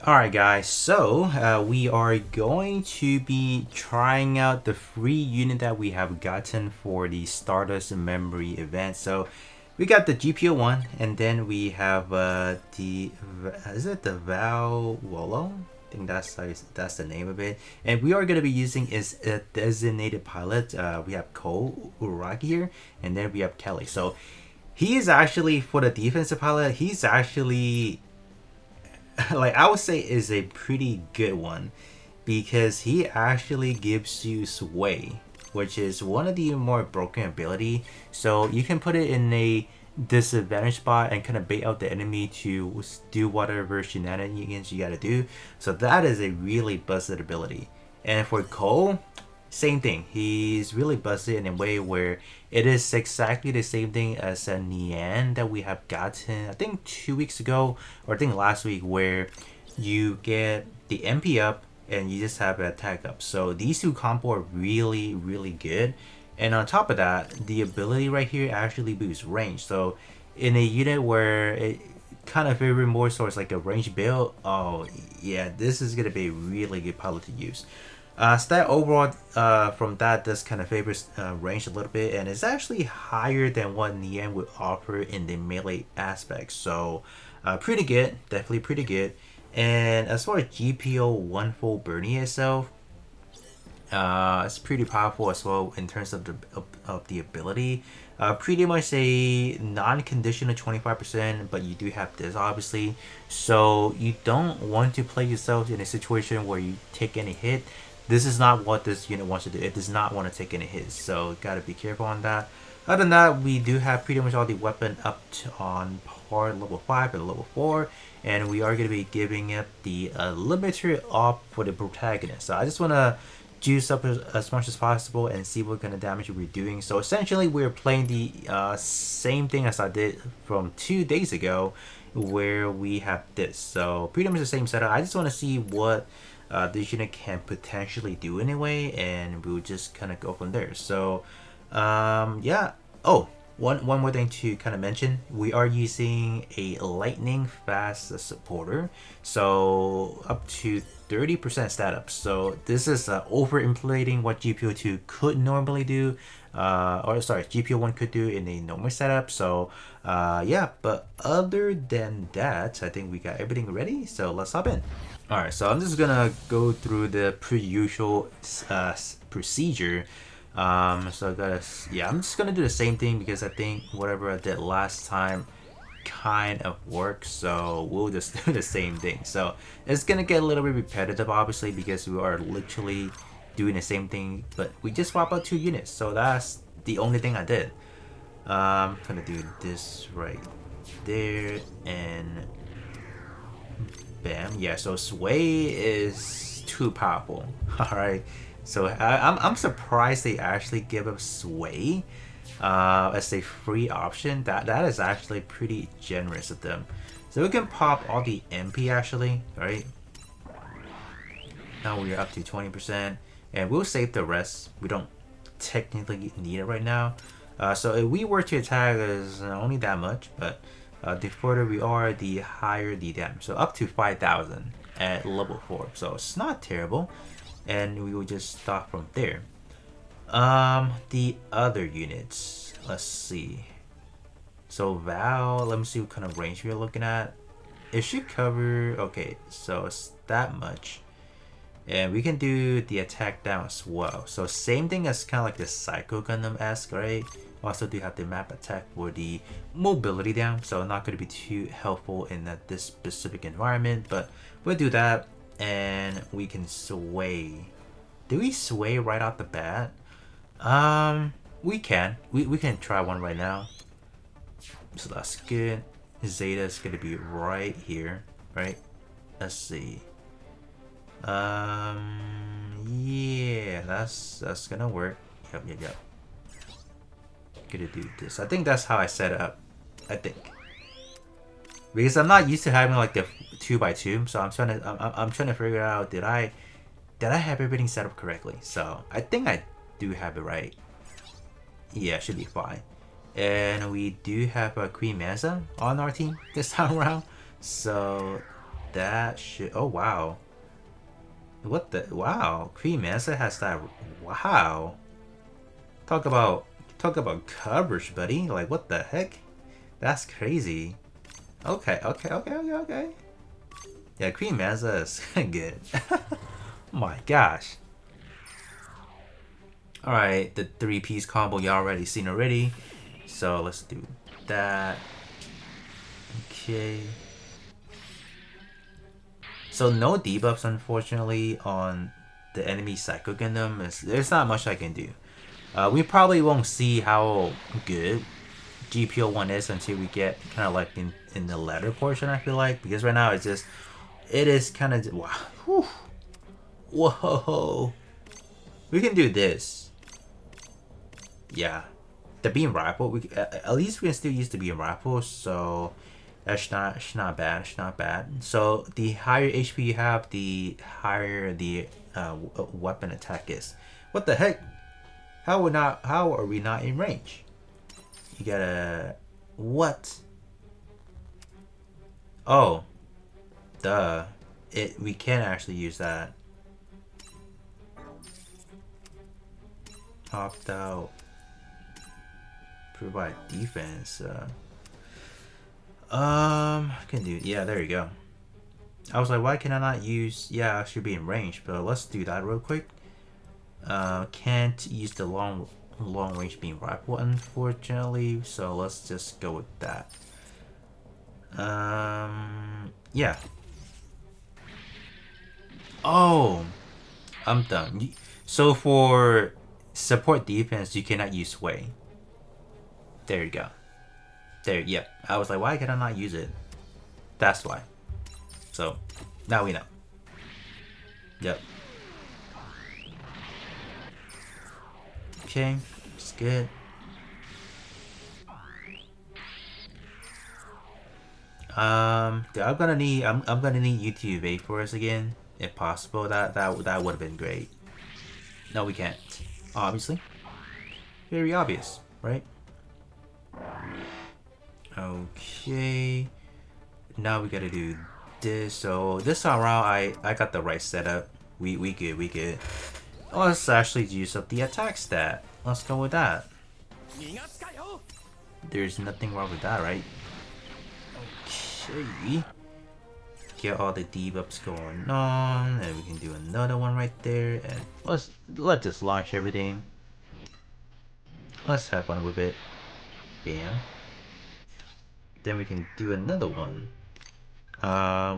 Alright guys, so we are going to be trying out the free unit that we have gotten for the Stardust Memory event. So we got the GP01 and then we have is it the Walo? I think that's the name of it. And we are going to be using is a designated pilot. We have Cole Uraki here and then we have Kelly. So he is actually, for the defensive pilot, he's actually like I would say is a pretty good one because he actually gives you sway, which is one of the more broken ability. So you can put it in a disadvantage spot and kind of bait out the enemy to do whatever shenanigans you gotta do. So that is a really busted ability. And for Cole, same thing. He's really busted in a way where it is exactly the same thing as a Nian that we have gotten, I think 2 weeks ago, or I think last week, where you get the MP up and you just have an attack up. So these two combo are really, really good. And on top of that, the ability right here actually boosts range. So in a unit where it kind of favors more towards like a range build, oh yeah, this is gonna be a really good pilot to use. Stat overall from that does kind of favors range a little bit, and it's actually higher than what Nian would offer in the melee aspect. So pretty good, definitely pretty good. And as far as GP01FB itself, it's pretty powerful as well in terms of the ability. Pretty much a non-conditional 25%, but you do have this obviously. So you don't want to play yourself in a situation where you take any hit. This is not what this unit wants to do. It does not want to take any hits, so gotta be careful on that. Other than that, we do have pretty much all the weapon up to on par level 5 and level 4, and we are going to be giving it the limiter off for the protagonist. So I just want to juice up as much as possible and see what kind of damage we're doing. So essentially, we're playing the same thing as I did from 2 days ago, where we have this. So pretty much the same setup. I just want to see what this unit can potentially do anyway, and we'll just kind of go from there. So yeah. Oh, one more thing to kind of mention, we are using a lightning fast supporter, so up to 30% stat up. So this is over inflating what GP02 could normally do, or sorry, GP01 could do in a normal setup. So yeah, but other than that, I think we got everything ready, so let's hop in. Alright, so I'm just gonna go through the pre-usual procedure. So I gotta, yeah, I'm just gonna do the same thing because I think whatever I did last time kind of works, so we'll just do the same thing. So it's gonna get a little bit repetitive obviously because we are literally doing the same thing, but we just swap out 2 units, so that's the only thing I did. I'm gonna do this right there and bam. Yeah, so sway is too powerful. Alright, so I'm surprised they actually give us sway as a free option. That is actually pretty generous of them. So we can pop all the MP actually, right? Now we're up to 20%, and we'll save the rest. We don't technically need it right now. So if we were to attack, is only that much, but the further we are, the higher the damage. So up to 5,000 at level 4. So it's not terrible. And we will just start from there. The other units. Let's see. So Val, let me see what kind of range we're looking at. It should cover, okay, so it's that much. And we can do the attack down as well. So same thing as kind of like the Psycho Gundam-esque, right? Also do have the map attack for the mobility down, so not going to be too helpful in this specific environment, but we'll do that. And we can sway. Do we sway right off the bat? We can. We can try one right now. So that's good. Zeta is going to be right here, right? Let's see. Yeah, that's gonna work. Yep. Gonna do this. I think that's how I set it up. I think because I'm not used to having like the 2x2, so I'm trying to figure out did I have everything set up correctly. So I think I do have it right. Yeah, should be fine. And we do have a Queen Mansa on our team this time around, so that should... Oh, wow. What the... Wow. Queen Mesa has that... Wow. Talk about coverage, buddy. Like, what the heck? That's crazy. Okay. Yeah, Queen Mesa is good. Oh my gosh. Alright, the 3-piece combo y'all already seen already. So let's do that. Okay. So no debuffs, unfortunately, on the enemy Psycho Gundam. There's not much I can do. We probably won't see how good GP01 is until we get kind of like in the latter portion, I feel like. Because right now it's just... It is kind of... Wow. Whew. Whoa. We can do this. Yeah. The beam rifle, at least we can still use the beam rifle, so that's not bad. So the higher HP you have, the higher the weapon attack is. What the heck? How are we not in range? You gotta... What? Oh. Duh. We can actually use that. Opt out. Provide defense. Can do... Yeah, there you go. I was like, why can I not use... Yeah, I should be in range, but let's do that real quick. Can't use the long range beam rifle, unfortunately, so let's just go with that. Yeah. Oh, I'm done. So for support defense, you cannot use sway. There you go. There, yeah. I was like, why can I not use it? That's why. So now we know. Yep. Okay, it's good. Dude, I'm gonna need you to evade for us again, if possible. That would have been great. No, we can't. Obviously. Very obvious, right? Okay. Now we gotta do this. So this time around, I got the right setup. We good. Let's actually use up the attack stat. Let's go with that. There's nothing wrong with that, right? Okay. Get all the debuffs going on, and we can do another one right there. And let's just launch everything. Let's have fun with it. Bam. Then we can do another one.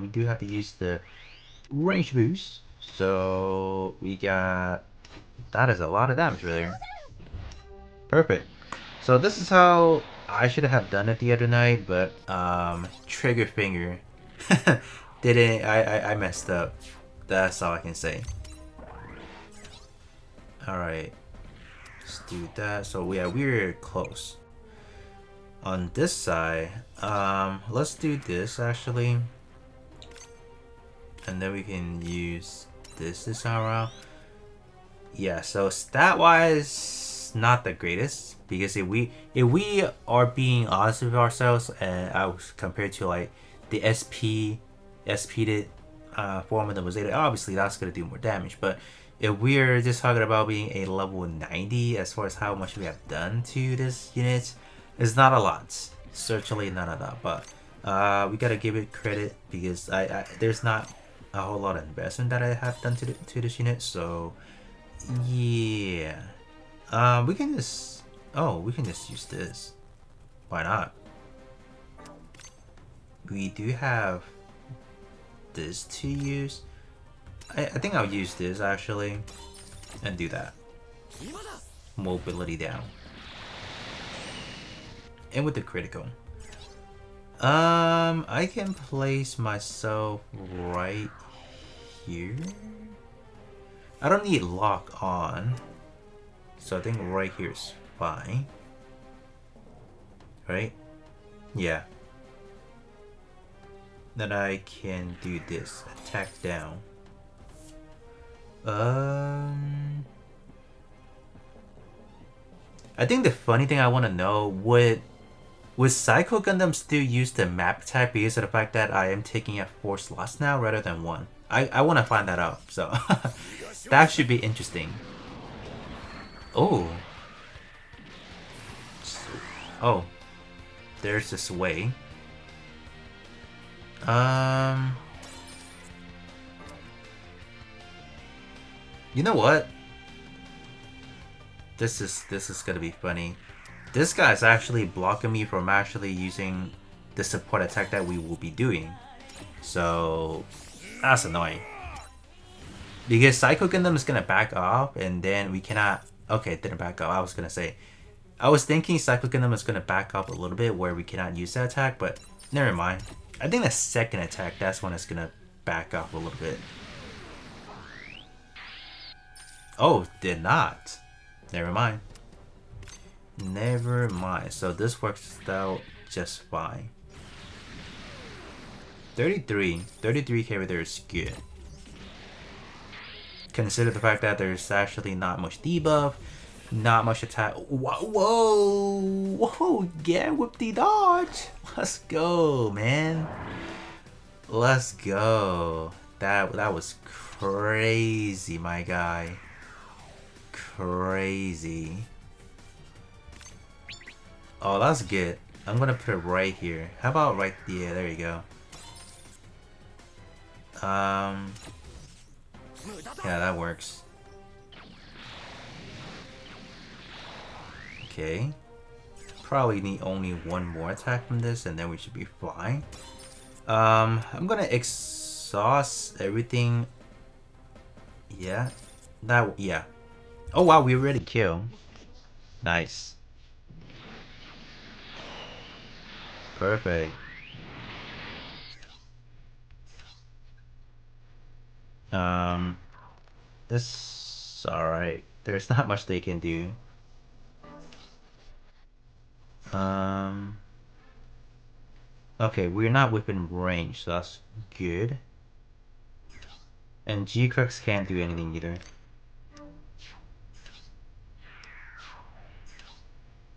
We do have to use the range boost. So we got... That is a lot of damage right there. Perfect. So this is how I should have done it the other night, but trigger finger didn't... I messed up. That's all I can say. Alright. Let's do that. So yeah, we're close. On this side, let's do this actually. And then we can use this time around. Yeah, so stat wise, not the greatest, because if we are being honest with ourselves, and I was compared to like the SP'd form of the Rosetta, obviously that's gonna do more damage. But if we're just talking about being a level 90 as far as how much we have done to this unit, it's not a lot. Certainly not a lot, but we gotta give it credit because there's not a whole lot of investment that I have done to this unit, so yeah. We can just use this. Why not? We do have this to use. I think I'll use this actually and do that. Mobility down. And with the critical. I can place myself right here. I don't need lock on. So I think right here is fine. Right? Yeah. Then I can do this. Attack down. I think the funny thing I want to know, would Would Psycho Gundam still use the map attack because of the fact that I am taking up 4 slots now rather than 1? I want to find that out, so that should be interesting. Oh. Oh. There's this way. You know what? This is gonna be funny. This guy's actually blocking me from actually using the support attack that we will be doing. So that's annoying. Because Psycho Gundam is gonna back off and then we cannot. Okay, it didn't back off. I was thinking Psycho Gundam is gonna back up a little bit where we cannot use that attack, but never mind. I think the second attack, that's when it's gonna back off a little bit. Oh, did not. Never mind. Never mind. So this works out just fine. 33 character is good. Consider the fact that there's actually not much debuff, not much attack. Whoa, get with the dodge. Let's go, man. Let's go. That was crazy, my guy. Crazy. Oh, that's good. I'm gonna put it right here. How about right there? There you go. Yeah, that works. Okay. Probably need only one more attack from this, and then we should be fine. I'm gonna exhaust everything. Yeah. Yeah. Oh wow, we already killed. Nice. Perfect. This alright. There's not much they can do. Okay, we're not within range, so that's good. And G-Crux can't do anything either.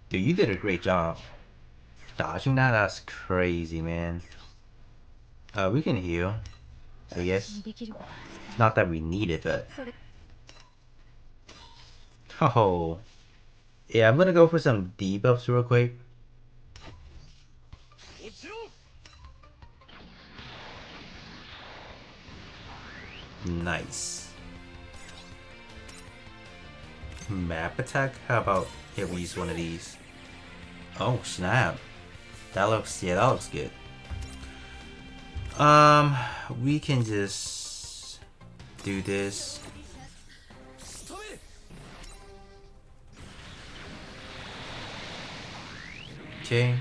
Dude, you did a great job. Dodging that, that's crazy, man. We can heal, I guess. Not that we need it, but... Oh. Yeah, I'm gonna go for some debuffs real quick. Nice. Map attack? How about if we use one of these? Oh, snap. That looks good. We can just do this. Okay.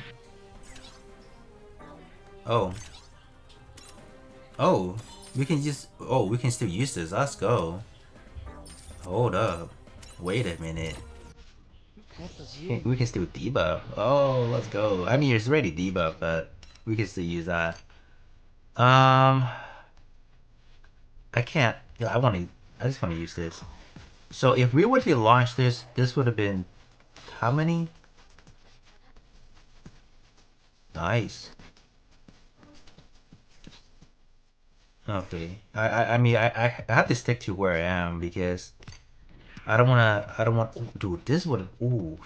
Oh, we can just. Oh, we can still use this. Let's go. Hold up. Wait a minute. We can still debuff. Oh, let's go. I mean, it's already debuff, but we can still use that. I can't. Yeah, I just want to use this. So if we were to launch this, this would have been how many? Nice. Okay. I mean I have to stick to where I am because I don't want. Dude, this would. Ooh.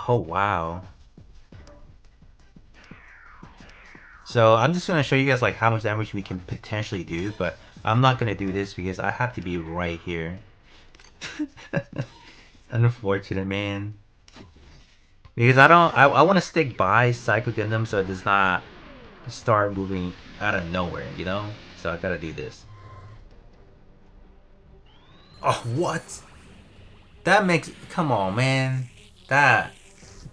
Oh wow. So I'm just gonna show you guys like how much damage we can potentially do, but I'm not gonna do this because I have to be right here. Unfortunate, man. Because I want to stick by Psycho Gundam so it does not start moving out of nowhere, you know? So I gotta do this. Oh, what? That makes... Come on, man. That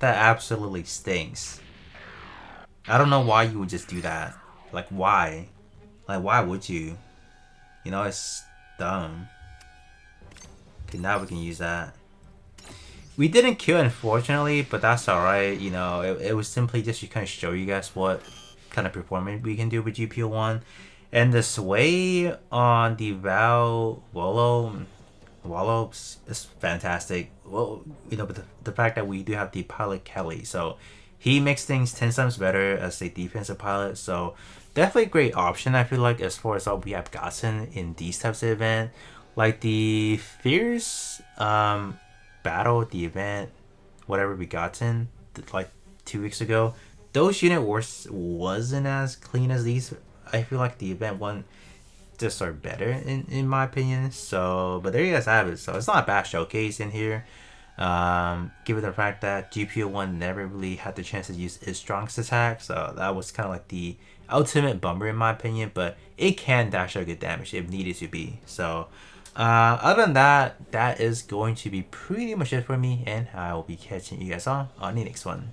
absolutely stinks. I don't know why you would just do that. Like, why? Like, why would you? You know, it's dumb. Okay, now we can use that. We didn't kill, unfortunately, but that's alright. You know, it was simply just to kind of show you guys what kind of performance we can do with GP01. And the sway on the Walo, Walo is fantastic. Well, but the fact that we do have the pilot Kelly, so he makes things 10 times better as a defensive pilot. So definitely a great option. I feel like as far as all we have gotten in these types of event, like the fierce battle, the event, whatever we gotten like 2 weeks ago, those unit wars wasn't as clean as these. I feel like the event one just are better in my opinion. So, but there you guys have it. So it's not a bad showcase in here. Given the fact that GP01 never really had the chance to use its strongest attack, so that was kind of like the ultimate bummer in my opinion. But it can dash out good damage if needed to be. So, other than that, that is going to be pretty much it for me, and I will be catching you guys on the next one.